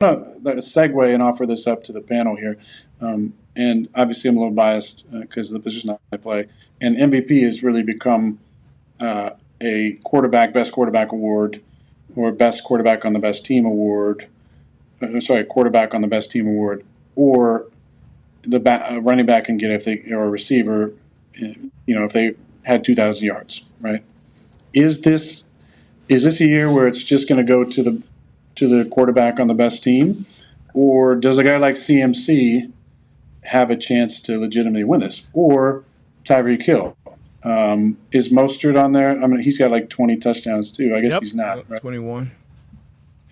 to segue and offer this up to the panel here. And obviously, I'm a little biased because of the position I play. And MVP has really become a best quarterback award, or best quarterback on the best team award. Quarterback on the best team award, or the running back can get or a receiver, if they had 2,000 yards, right? Is this a year where it's just going to go to the quarterback on the best team, or does a guy like CMC have a chance to legitimately win this, or Tyreek Hill? Is Mostert on there? I mean, he's got like 20 touchdowns too. I guess he's not. Right? 21.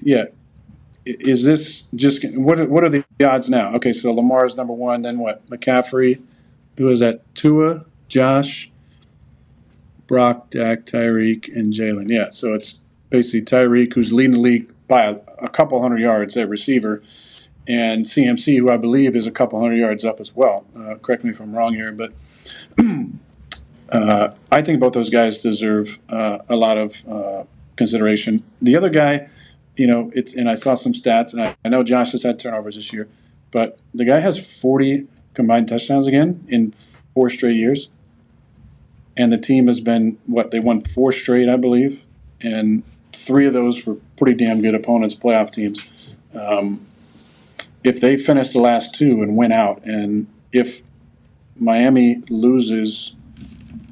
Yeah. Is this just what are the odds now? Okay, so Lamar's number one. Then what? McCaffrey. Who is that? Tua, Josh, Brock, Dak, Tyreek, and Jalen. Yeah, so it's basically Tyreek, who's leading the league by a couple hundred yards at receiver, and CMC, who I believe is a couple hundred yards up as well. Correct me if I'm wrong here, but I think both those guys deserve a lot of consideration. The other guy, and I saw some stats, and I know Josh has had turnovers this year, but the guy has 40 combined touchdowns again in 4 straight years. And the team has been, they won 4 straight, I believe, and 3 of those were pretty damn good opponents, playoff teams. If they finish the last 2 and win out, and if Miami loses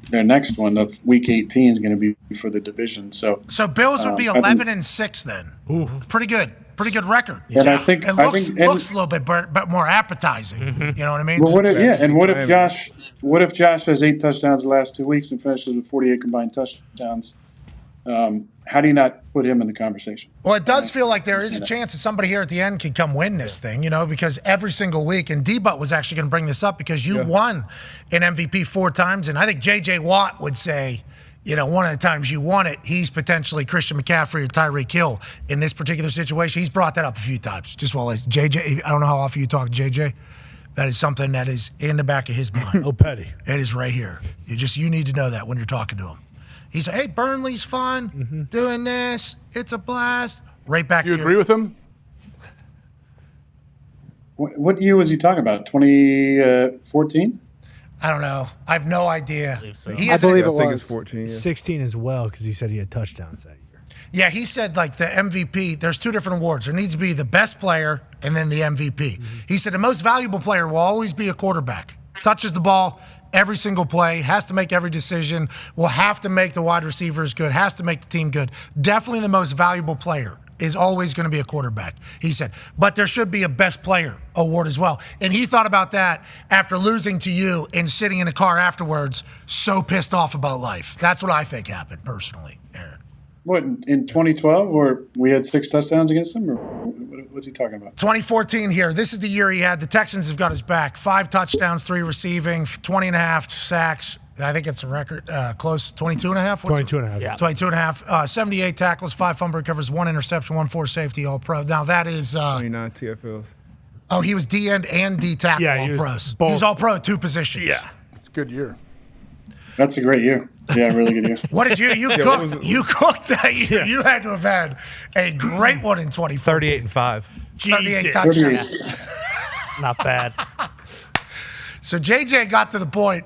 their next one, the week 18 is going to be for the division. So Bills would be 11-6 then. Ooh. Pretty good record. And yeah. I think it looks a little bit more appetizing. Mm-hmm. You know what I mean? Well, what if Josh has 8 touchdowns the last 2 weeks and finishes with 48 combined touchdowns? How do you not put him in the conversation? Well, it does feel like there is a chance that somebody here at the end can come win this thing, because every single week, and D-Butt was actually going to bring this up because you won an MVP 4 times, and I think J.J. Watt would say, one of the times you won it, he's potentially Christian McCaffrey or Tyreek Hill in this particular situation. He's brought that up a few times. Just while J.J., I don't know how often you talk to J.J., that is something that is in the back of his mind. Oh, petty. It is right here. You need to know that when you're talking to him. He said, hey, Burnley's fun, doing this, it's a blast. Right back You agree with him? What year was he talking about? 2014? I don't know. I have no idea. I believe so. I believe it think was. it's 14. Yeah. 16 as well, because he said he had touchdowns that year. Yeah, he said the MVP, there's 2 different awards. There needs to be the best player and then the MVP. Mm-hmm. He said the most valuable player will always be a quarterback. Touches the ball every single play, has to make every decision, will have to make the wide receivers good, has to make the team good. Definitely the most valuable player is always going to be a quarterback, he said. But there should be a best player award as well. And he thought about that after losing to you and sitting in a car afterwards, so pissed off about life. That's what I think happened personally, Aaron. What, in 2012, where we had 6 touchdowns against them, or what's he talking about? 2014 here. This is the year he had. The Texans have got his back. 5 touchdowns, 3 receiving, 20 and a half sacks. I think it's a record, close, 22 and a half? 22 and a half. Yeah. 22 and a half. 78 tackles, 5 fumble recovers, 1 interception, 1 forced safety, all pro. Now that is... 29 TFLs. Oh, he was D end and D tackle, all pros. He was all pro at 2 positions. Yeah. It's a good year. That's a great year. Yeah, really good year. What did you cooked that year. Yeah. You had to have had a great one in 2014. 38 and 5. 38 touchdowns. Not bad. So JJ got to the point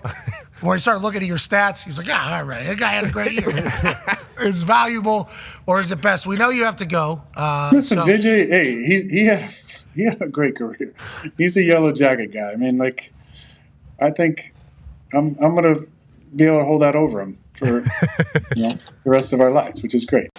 where he started looking at your stats. He was like, yeah, all right, that guy had a great year. It's valuable, or is it best? We know you have to go. Listen, JJ, hey, he had a great career. He's a yellow jacket guy. I mean, I think I'm going to be able to hold that over him for the rest of our lives, which is great.